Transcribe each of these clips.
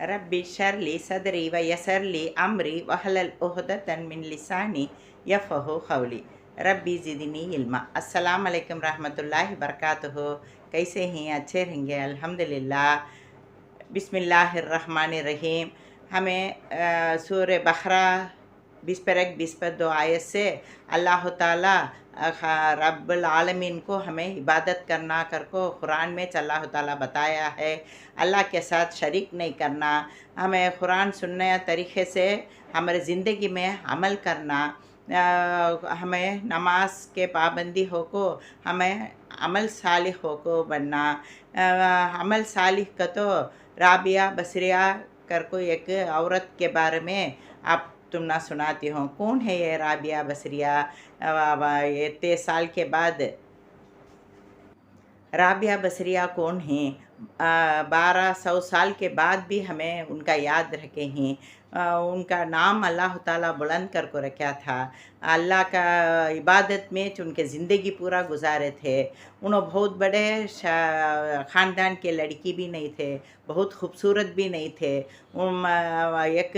Rabbi शरली सदरी व यसरली अमरी वहलल उहदतन मिन लिसानी यफ़क़हू क़ौली। रब्बी ज़िदनी इल्मा। अस्सलाम वालेकुम रहमतुल्लाहि बरकातुहू। कैसे हैं? अच्छे रहेंगे अल्हम्दुलिल्लाह। बिस्मिल्लाहिर्रहमानिर्रहीम। हमें सूरह बकरा 20 आयत से अल्लाह ताला रब्बुल आलमीन को हमें इबादत करना कर को कुरान में अल्लाह ताला बताया है। अल्लाह के साथ शरीक नहीं करना, हमें कुरान सुनने तरीक़े से हमारे ज़िंदगी में अमल करना, हमें नमाज के पाबंदी हो को हमें अमल सालिह हो को बनना। अमल सालिह का तो राबिया बसरिया कर को एक औरत के बारे में आप तुम ना सुनाती हो। कौन है ये राबिया बसरिया? इतने साल के बाद राबिया बसरिया कौन हैं? 1200 साल के बाद भी हमें उनका याद रखे हैं। उनका नाम अल्लाह ताला बुलंद कर को रखा था। अल्लाह का इबादत में उनके ज़िंदगी पूरा गुजारे थे। उन्होंने बहुत बड़े ख़ानदान के लड़की भी नहीं थे, बहुत खूबसूरत भी नहीं थे। एक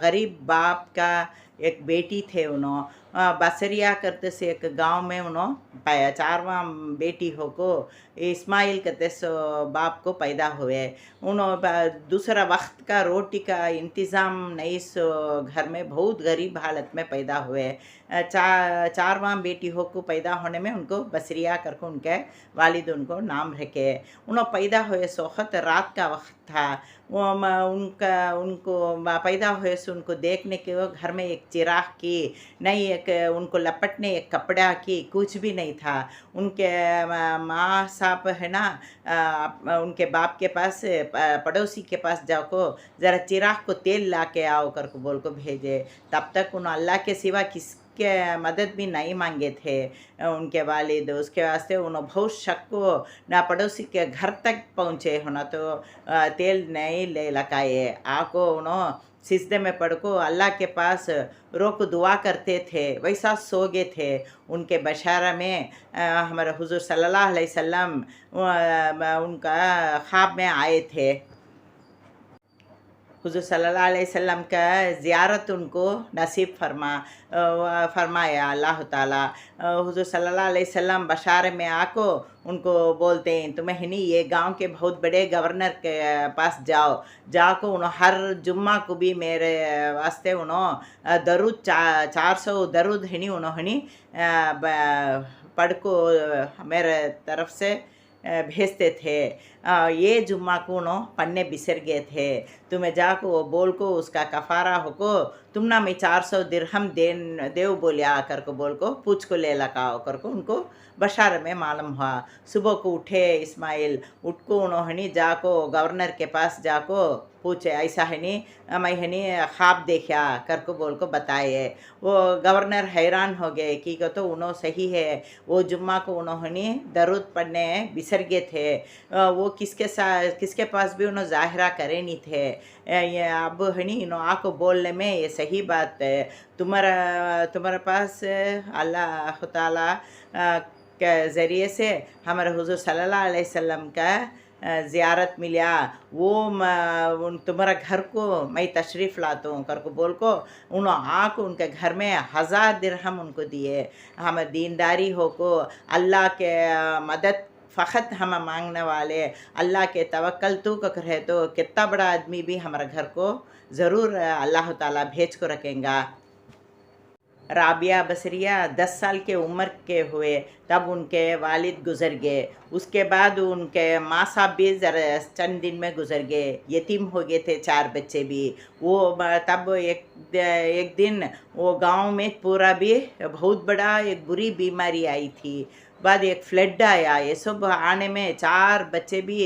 गरीब बाप का एक बेटी थे। उन्होंने बसरिया करते से एक गांव में उन्होंने पाया। चारवां बेटी हो को इस्माइल करते सो बाप को पैदा हुए। उन्होंने दूसरा वक्त का रोटी का इंतज़ाम नहीं, सो घर में बहुत गरीब हालत में पैदा हुए। चारवां बेटी हो को पैदा होने में उनको बसरिया करके उनके वालिद उनको नाम रखे। उन्होंने पैदा हुए सोखत रात का वक्त था। वो उनको पैदा हुए से उनको देखने के वो घर में एक चिराग की नहीं, एक उनको लपटने एक कपड़ा की कुछ भी नहीं था। उनके माँ साहब है ना, उनके बाप के पास पड़ोसी के पास जाओ को ज़रा चिराग को तेल ला के आओ कर को बोल को भेजे। तब तक उन्होंने अल्लाह के सिवा किसके मदद भी नहीं मांगे थे उनके वालिद। उसके वास्ते उन्होंने बहुत शक को ना पड़ोसी के घर तक पहुँचे होना तो तेल नहीं ले लगाए। आको उन्होंने सिजदे में पड़ को अल्लाह के पास रोक दुआ करते थे, वैसा सो गए थे। उनके बशारा में हमारे हुजूर सल्लल्लाहु अलैहि वसल्लम उनका ख्वाब में आए थे। हुजूर सल्लल्लाहु अलैहि वसल्लम का ज़ियारत उनको नसीब फरमाया अल्लाह ताला। हुजूर सल्लल्लाहु अलैहि वसल्लम बशारे में आको उनको बोलते हैं तुम्हें नहीं ये गांव के बहुत बड़े गवर्नर के पास जाको उन्होंने हर जुम्मा को भी मेरे वास्ते उन्होंने दरूद 400 दरूद है नहीं उन्होंने पढ़ को मेरे तरफ से भेजते थे। ये जुम्मा को उन्होंने पढ़ने बिसर गए थे। तुम्हें जाको वो बोल को उसका कफ़ारा हो को तुम ना मैं 400 दिरहम देव बोलिया कर को बोल को पूछ को ले लगाओ कर को उनको बशार में मालूम हुआ। सुबह को उठे इस्माइल, उठ को उन्होंने जाको गवर्नर के पास जाको पूछे ऐसा है नहीं मैं है नहीं ख्वाब देखा कर को बोल को बताए। वो गवर्नर हैरान हो गए कि तो उन्होंने सही है, वो जुम्मा को उन्होंने दरूद पढ़ने बिसर गए थे। वो किसके पास भी उन्होंने ज़ाहिरा करे नहीं थे। ये अब है नहीं इन्हों आको बोलने में ये सही बात है। तुम्हारे पास अल्लाह ताला के ज़रिए से हमारे हुजूर सल्लल्लाहु अलैहि वसल्लम का ज़ियारत मिला। वो तुम्हारा घर को मैं तशरीफ़ लाता हूँ कर को बोल को उन्होंने आको उनके घर में 1000 दिरहम उनको दिए। हम दीनदारी हो को अल्लाह के मदद फ़कत हम मांगने वाले, अल्लाह के तवक्कल तू को करे तो कितना बड़ा आदमी भी हमारे घर को ज़रूर अल्लाह ताला भेज को रखेंगा। राबिया बसरिया 10 साल के उम्र के हुए तब उनके वालिद गुज़र गए। उसके बाद उनके माँ साहब भी ज़रा चंद दिन में गुज़र गए, यतीम हो गए थे 4 बच्चे भी। वो तब एक दिन वो गांव में पूरा भी बहुत बड़ा एक बुरी बीमारी आई थी। बाद एक फ्लड आया। ये सब आने में 4 बच्चे भी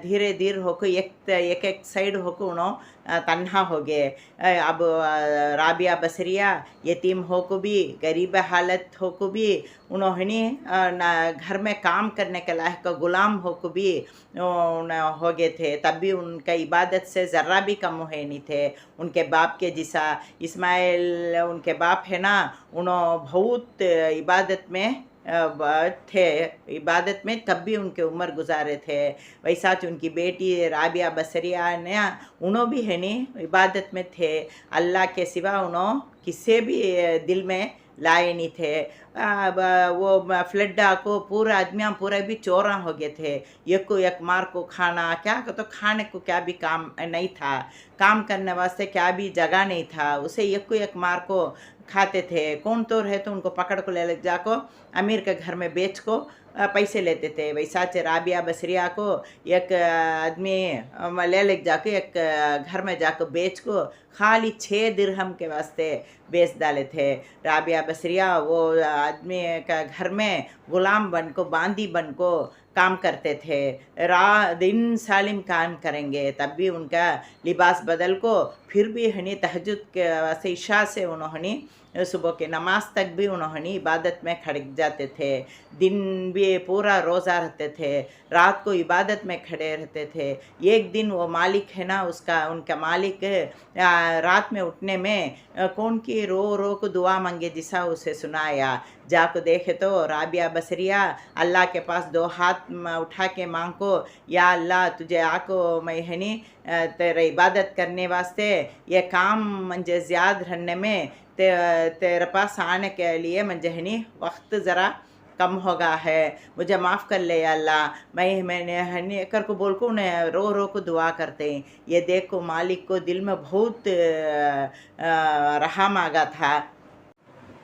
धीरे धीरे होकर एक साइड होकर उन्होंने तन्हा हो गए। अब राबिया बसरिया यतीम हो को भी गरीब हालत हो को भी उन्होंने घर में काम करने के लायक का ग़ुलाम हो को भी हो गए थे। तब भी उनका इबादत से ज़र्रा भी कम हुए नहीं थे। उनके बाप के जैसा इस्माइल उनके बाप है ना, उन्होंने बहुत इबादत में थे इबादत में, तब भी उनके उम्र गुजारे थे। वैसा उनकी बेटी राबिया बसरिया ने उन्हों भी है नी इबादत में थे। अल्लाह के सिवा उन्हों किसी भी दिल में लाए नहीं थे। वो फ्लड को पूरा आदमियाँ पूरा भी चोरा हो गए थे। एक को एक मार को खाना क्या तो खाने को क्या भी काम नहीं था, काम करने वास्ते क्या भी जगह नहीं था, उसे एक को एक मार को खाते थे। कौन तो रहे तो उनको पकड़ को ले जाको अमीर के घर में बेच को पैसे लेते थे। वैसा राबिया बसरिया को एक आदमी ले जाके एक घर में जाकर बेच को खाली 6 दिरहम के वास्ते बेच डाले थे। राबिया बसरिया वो आदमी का घर में गुलाम बन को बांदी बन को काम करते थे। दिन सालिम काम करेंगे, तब भी उनका लिबास बदल को फिर भी हनी तहज्जुद के वास्ते इशा से उन्होंने सुबह के नमाज तक भी उन्होंने इबादत में खड़े जाते थे। दिन भी पूरा रोज़ा रहते थे, रात को इबादत में खड़े रहते थे। एक दिन वो मालिक है ना, उनका मालिक रात में उठने में कौन की रो रो को दुआ मांगे जिसा उसे सुनाया। जाको देखे तो राबिया बसरिया अल्लाह के पास 2 हाथ उठा के मांगो, या अल्लाह तुझे आको मैं है नी तेरे इबादत करने वास्ते ये काम मुझे ज़्यादा रहने में तेरे पास आने के लिए मुझे है नी वक्त ज़रा कम होगा है, मुझे माफ़ कर ले या अल्लाह। मैंने हनी कर को बोल को उन्हें रो रो को दुआ करते हैं। ये देखो मालिक को दिल में बहुत रहा मांगा था,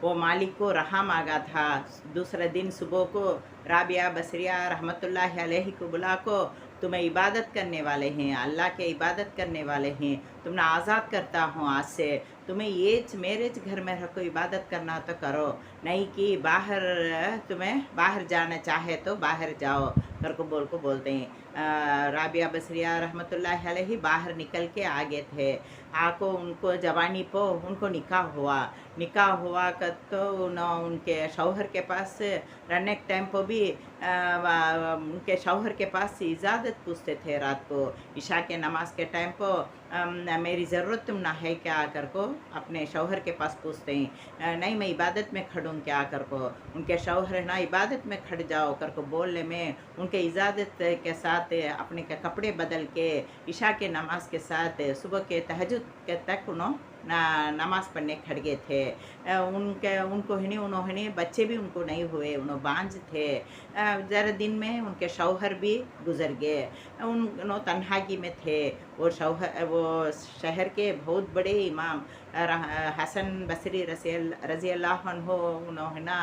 वो मालिक को रहा मांगा था। दूसरे दिन सुबह को राबिया बसरिया रहमतुल्लाह अलैहि को बुला को तुम्हें इबादत करने वाले हैं, अल्लाह के इबादत करने वाले हैं, तुमने आज़ाद करता हूँ आज से, तुम्हें ये मेरे घर में रखो, इबादत करना तो करो, नहीं कि बाहर तुम्हें बाहर जाना चाहे तो बाहर जाओ कर को बोलते हैं। राबिया बसरिया रहमतुल्लाह अलैहि बाहर निकल के आगे थे। आको उनको जवानी पो उनको निकाह हुआ कर तो उनके शौहर के पास रहने के टाइम पर भी उनके शौहर के पास इजाज़त पूछते थे। रात को इशा के नमाज के टाइम पर मेरी ज़रूरत तुम ना है क्या कर को अपने शौहर के पास पूछते हैं। नहीं मैं इबादत में खड़ूँ क्या कर को, उनके शौहर ना इबादत में खड़ जाओ कर को बोलने में उनके इजाज़त के साथ अपने के कपड़े बदल के इशा के नमाज के साथ सुबह के तहज्जुद के तक नमाज़ पढ़ने खड़ गए थे। उनको ही नहीं उन्होंने बच्चे भी उनको नहीं हुए, उन्होंने बांझ थे। ज़रा दिन में उनके शौहर भी गुज़र गए, उन्होंने तन्हागी में थे। वो शहर के बहुत बड़े इमाम हसन बसरी रज़ी अल्लाह अन्हु उन्होंने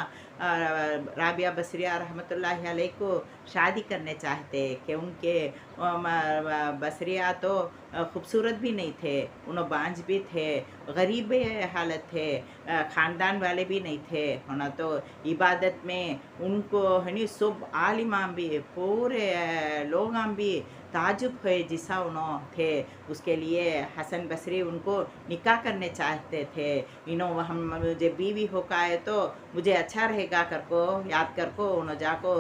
राबिया बसरिया रहमतुल्लाह अलैह को शादी करने चाहते कि उनके बसरिया तो खूबसूरत भी नहीं थे, उन्होंने बांझ भी थे, गरीब हालत थे, ख़ानदान वाले भी नहीं थे होना। तो इबादत में उनको हनी सब आलिमाम भी पूरे लोग भी ताजुब हुए जिसा उन्होंने थे। उसके लिए हसन बसरी उनको निकाह करने चाहते थे। हम मुझे बीवी होकर आए तो मुझे अच्छा रहेगा कर को याद कर को उन्होंने जाको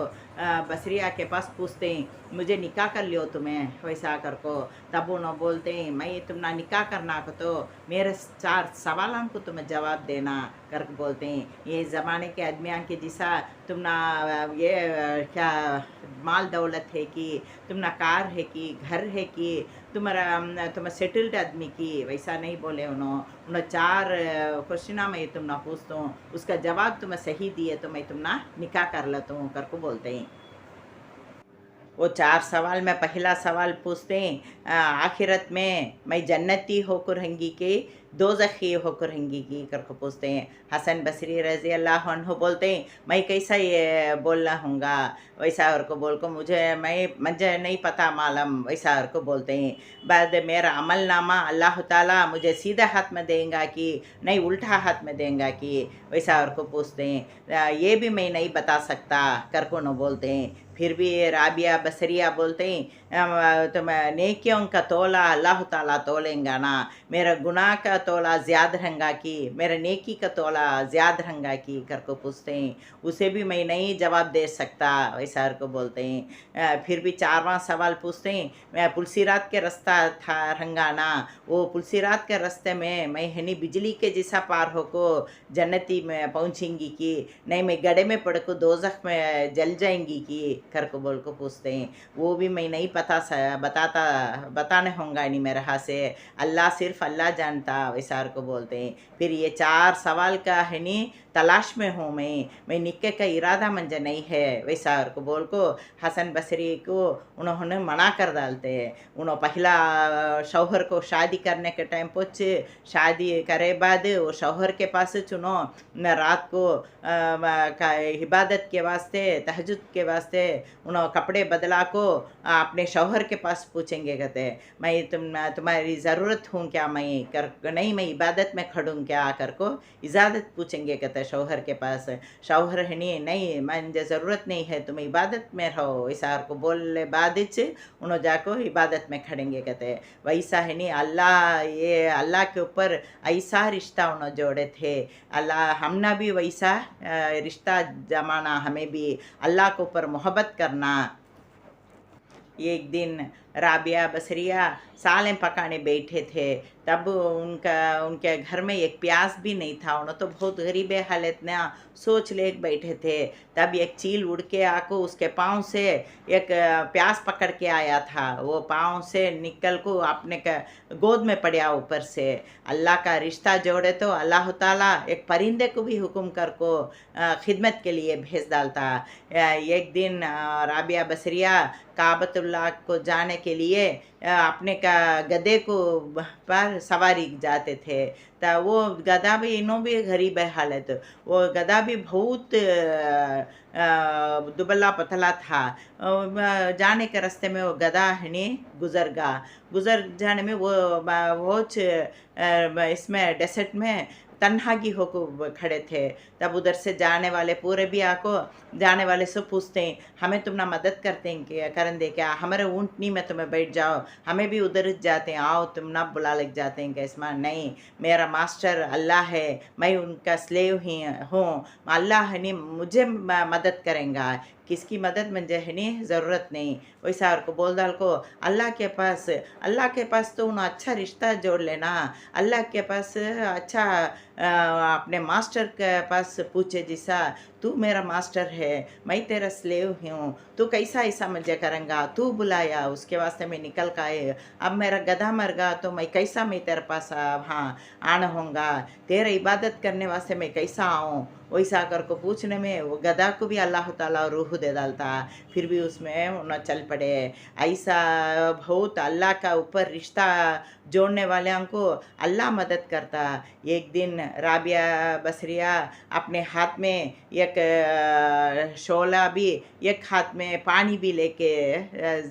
बसरिया के पास पूछते हैं मुझे निकाह कर लियो तुम्हें वैसा कर को। तब उन्होंने बोलते हैं मैं तुमना निकाह करना को तो मेरे 4 सवालों को तुम्हें जवाब देना कर बोलते हैं। ये ज़माने के आदमियाँ के जिसा तुमना ये क्या माल दौलत है कि तुमना कार है कि घर है कि तुम सेटल्ड आदमी की, वैसा नहीं बोले उन्होंने 4 क्वेश्चन मैं तुमना पूछता हूँ, उसका जवाब तुम्हें सही दिए तो मैं तुमना निकाह कर लेता हूँ कर को बोलते हैं। वो 4 सवाल में पहला सवाल पूछते हैं आखिरत में मैं जन्नती होकर रहेंगी कि दोज़खी होकर रहेंगी की करके पूछते हैं। हसन बसरी रज़ी अल्लाह अन्हु बोलते हैं मैं कैसा ये बोलना हूँगा वैसा और को बोल को मुझे नहीं पता मालूम वैसा और को बोलते हैं। बाद मेरा अमल नामा अल्लाह ताला मुझे सीधा हाथ में देंगा कि नहीं उल्टा हाथ में देंगा कि वैसा और को पूछते हैं। ये भी मैं नहीं बता सकता कर को न बोलते हैं। फिर भी राबिया बसरिया बोलते हैं, तुम नेकियों का तोला अल्लाह ताला तोलेंगा ना, मेरा गुनाह का तोला ज़्यादा रंगा की, मेरा नेकी का तोला ज़्यादा रंगा की करको पूछते हैं। उसे भी मैं नहीं जवाब दे सकता, वैसा को बोलते हैं। फिर भी चारवां सवाल पूछते हैं, मैं पुलसिरात के रास्ता था रंगाना, वो पुलसिरात के रास्ते में मैं हनी बिजली के जैसा पार होको जन्नती में पहुँचेंगी कि नहीं, मैं गड्ढे में पड़ को दोज़ख में जल जाएंगी कि कर को बोल को पूछते हैं। वो भी मैं नहीं बताने होंगे नहीं मेरे हाथ से, अल्लाह सिर्फ अल्लाह जानता, वैसा को बोलते हैं। फिर ये चार सवाल का है नी तलाश में हूँ मैं निक्के का इरादा मंजे नहीं है, वैसा को बोल को हसन बसरी को उन्होंने मना कर डालते हैं। उन्होंने पहला शौहर को शादी करने के टाइम पूछ शादी करे बाद वो शौहर के पास चुनो न रात को इबादत के वास्ते तहज्जुद के वास्ते उन्होंने कपड़े बदला को अपने शौहर के पास पूछेंगे, कहते मैं तुम्हारी ज़रूरत हूँ क्या, मैं कर नहीं मैं इबादत में खड़ूँ क्या कर को इजाज़त पूछेंगे, कहते शौहर के पास। शौहर है नहीं मुझे ज़रूरत नहीं है, तुम इबादत में रहो, ऐसा को बोलने बाद उन्होंने जाको इबादत में खड़ेंगे, कहते वैसा है नहीं अल्लाह के ऊपर ऐसा रिश्ता उन्होंने जोड़े थे। अल्लाह हमने भी वैसा रिश्ता जमाना, हमें भी अल्लाह के ऊपर मोहब्बत करना। एक दिन राबिया बसरिया सालें पकाने बैठे थे, तब उनके घर में एक प्याज भी नहीं था। उन्होंने तो बहुत गरीब हालत में सोच ले बैठे थे, तब एक चील उड़ के आको उसके पाँव से एक प्याज पकड़ के आया था। वो पाँव से निकल को अपने गोद में पड़ा ऊपर से। अल्लाह का रिश्ता जोड़े तो अल्लाह ताला एक परिंदे को भी हुक्म कर को खिदमत के लिए भेज डालता। एक दिन राबिया बसरिया काबतुल्लाह को जाने के लिए अपने का गधे को पर सवारी जाते थे, तो वो गधा भी इन्हों भी गरीब हालत, वो गधा भी बहुत दुबला पतला था। जाने के रास्ते में वो गधा है गुजर जाने में वो बहुत इसमें डेसर्ट में तन्हागी होकर खड़े थे। तब उधर से जाने वाले पूरे भी आको जाने वाले सब पूछते हैं, हमें तुम ना मदद करते हैं क्या, करन दे क्या, हमारे ऊँटनी में तुम्हें बैठ जाओ, हमें भी उधर जाते हैं, आओ तुम ना बुला लग जाते हैं कैसमा। नहीं, मेरा मास्टर अल्लाह है, मैं उनका स्लेव ही हूँ, अल्लाह है नहीं मुझे मदद करेंगा, किसकी मदद मुझे है नहीं ज़रूरत नहीं। वैसा को बोल डाल को अल्लाह के पास तो उन्हें अच्छा रिश्ता जोड़ लेना, अल्लाह के पास अच्छा अपने मास्टर के पास पूछे जैसा, तू मेरा मास्टर है, मैं तेरा स्लेव हूँ, तू कैसा ऐसा मुझे करेंगा, तू बुलाया उसके वास्ते मैं निकल का आए, अब मेरा गधा मर गया तो मैं कैसा मैं तेरे पास हाँ आना होगा, तेरा इबादत करने वास्ते मैं कैसा आऊँ। वैसा कर को पूछने में वो गधा को भी अल्लाह ताला रूह दे डालता, फिर भी उसमें उन्हें चल पड़े। ऐसा बहुत अल्लाह का ऊपर रिश्ता जोड़ने वाले को अल्लाह मदद करता। एक दिन राबिया बसरिया अपने हाथ में एक शोला भी, एक हाथ में पानी भी लेके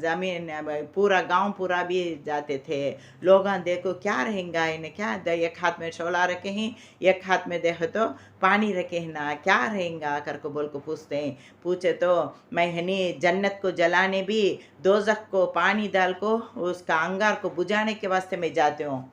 ज़मीन पूरा गांव पूरा भी जाते थे। लोग देखो क्या रहेंगा इन्हें, क्या एक हाथ में शोला रखे हैं, एक हाथ में देखो तो पानी रखे हैं ना, क्या रहेंगा कर को बोल को पूछे तो मैं हनी जन्नत को जलाने भी दोज़ख को पानी डाल को उसका अंगार को बुझाने के वास्ते मैं जाते हूँ,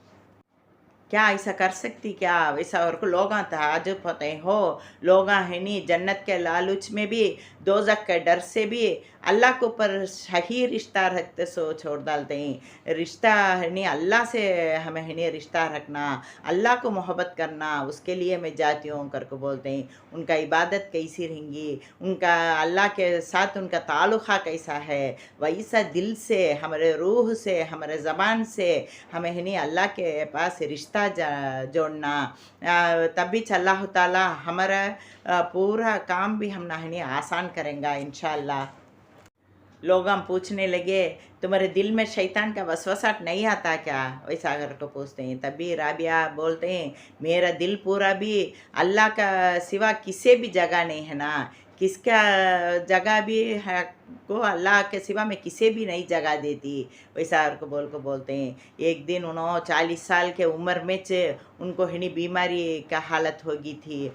क्या ऐसा कर सकती क्या, वैसा और को लोग ताजुब होते हो। लोग है नी जन्नत के लालच में भी दोज़ख के डर से भी अल्लाह के ऊपर सही रिश्ता रखते सो छोड़ डालते हैं। रिश्ता है नी अल्लाह से हमें है नी रिश्ता रखना, अल्लाह को मोहब्बत करना, उसके लिए मैं जाती हूँ कर को बोलते हैं। उनका इबादत कैसी रहेंगी, उनका अल्लाह के साथ उनका ताल्लुक़ा कैसा है, वैसा दिल से हमारे रूह से हमारे ज़बान से हमें है नी अल्लाह के पास रिश्ता जोड़ना, तभी अल्लाह ताला हमारा पूरा काम भी हम ना आसान करेंगे इंशाअल्लाह। लोग हम पूछने लगे, तुम्हारे दिल में शैतान का वसवसाट नहीं आता क्या, वैसा अगर को पूछते हैं। तभी राबिया बोलते हैं, मेरा दिल पूरा भी अल्लाह का सिवा किसी भी जगह नहीं है ना, किसका जगह भी है को अल्लाह के सिवा मैं किसी भी नहीं जगह देती। वैसा और को बोलते हैं। एक दिन उन्होंने 40 साल के उम्र में उनको हिनी बीमारी का हालत हो गई थी।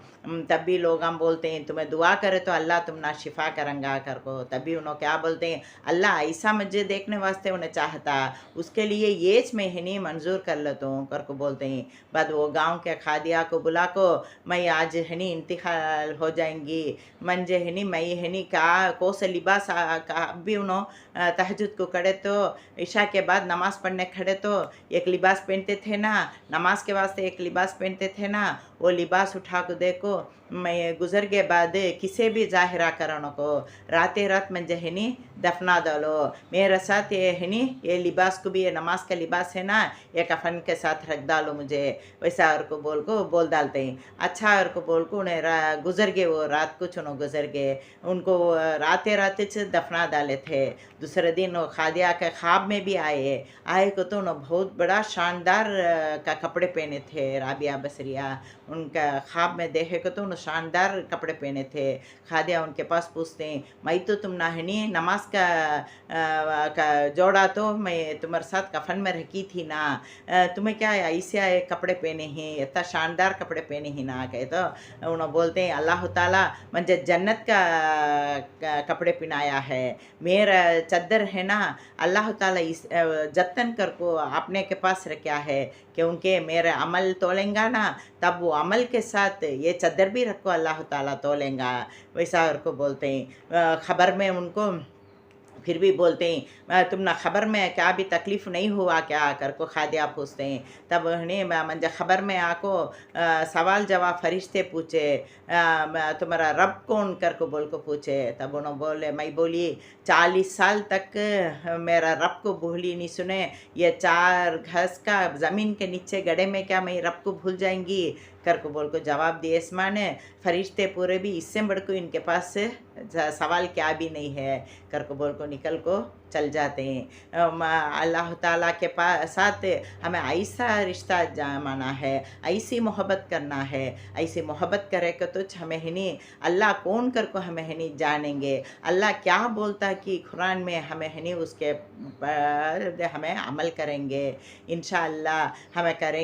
तब भी लोग हम बोलते हैं तुम्हें दुआ करे तो अल्लाह तुम ना शिफा करेंगा कर को। तभी उन्होंने क्या बोलते हैं, अल्लाह ऐसा मुझे देखने वास्ते उन्हें चाहता, उसके लिए ये मैं हिनी मंजूर कर लेता हूँ कर को बोलते हैं। बाद वो गांव के खादिया को बुला को, मैं आज हिनी इंतकाल हो जाएंगी, मंजे हिनी मैं हिनी का कोस लिबास का भी उन्होंने तहज्जुद को खड़े तो ईशा के बाद नमाज पढ़ने खड़े तो एक लिबास पहनते थे ना, नमाज के वास्ते एक लिबास पहनते थे ना, वो लिबास उठा को देखो मैं गुजर के बाद किसे भी जाहिरा करने को राते रात मंजे हिनी दफना डालो मेरे साथ। ये हिनी ये लिबास को भी, ये नमाज का लिबास है ना, ये कफन के साथ रख डालो मुझे। वैसा और को बोल डालते हैं। अच्छा और को बोल को उन्हें गुजर गए, वो रात को चुनो गुजर गए, उनको राते राते दफना डाले थे। दूसरे दिन वो खादिया के ख्वाब में भी आए को तो उन्होंने बहुत बड़ा शानदार का कपड़े पहने थे। राबिया बसरिया उनका ख्वाब में देखे को तो उन्होंने शानदार कपड़े पहने थे। खादिया उनके पास पूछते हैं, मैं तो तुम ना है नहीं नमाज का जोड़ा तो मैं तुम्हारे साथ कफन में रखी थी ना, तुम्हें क्या ऐसे आए कपड़े पहने हैं, इतना शानदार कपड़े पहने हैं ना। कहे तो उन्होंने बोलते हैं अल्लाह ताला मुझे जन्नत का कपड़े पहनाया है। मेरा चद्दर है ना, अल्लाह ताला इस जतन कर को आपने के पास रखा है, क्योंकि मेरे अमल तोलेंगा ना, तब वो अमल के साथ ये चद्दर भी रखो अल्लाह ताला तोलेंगा। वैसा और को बोलते हैं। खबर में उनको फिर भी बोलते हैं, तुम ना खबर में क्या भी तकलीफ़ नहीं हुआ क्या कर को खादिया पूछते हैं। तब उन्हें मंजे खबर में आको सवाल जवाब फरिश्ते पूछे, तुम्हारा रब कौन कर को बोल को पूछे। तब उन्होंने बोले, मैं बोली 40 साल तक मेरा रब को भूली नहीं सुने, ये 4 घस का ज़मीन के नीचे गड्ढे में क्या मैं रब को भूल जाएंगी कर को बोल को जवाब दिए। इस्मा ने फरिश्ते पूरे भी इससे बढ़ को इनके पास सवाल क्या भी नहीं है कर को बोल को निकल को चल जाते हैं। अल्लाह ताला के पास साथ हमें ऐसा रिश्ता जमाना है, ऐसी मोहब्बत करना है। ऐसी मोहब्बत करे को तो हमें हिनी अल्लाह कौन कर को हमें हिनी जानेंगे, अल्लाह क्या बोलता है कि कुरान में हमें हिनी उसके हमें अमल करेंगे इंशाअल्लाह हमें करेंगे।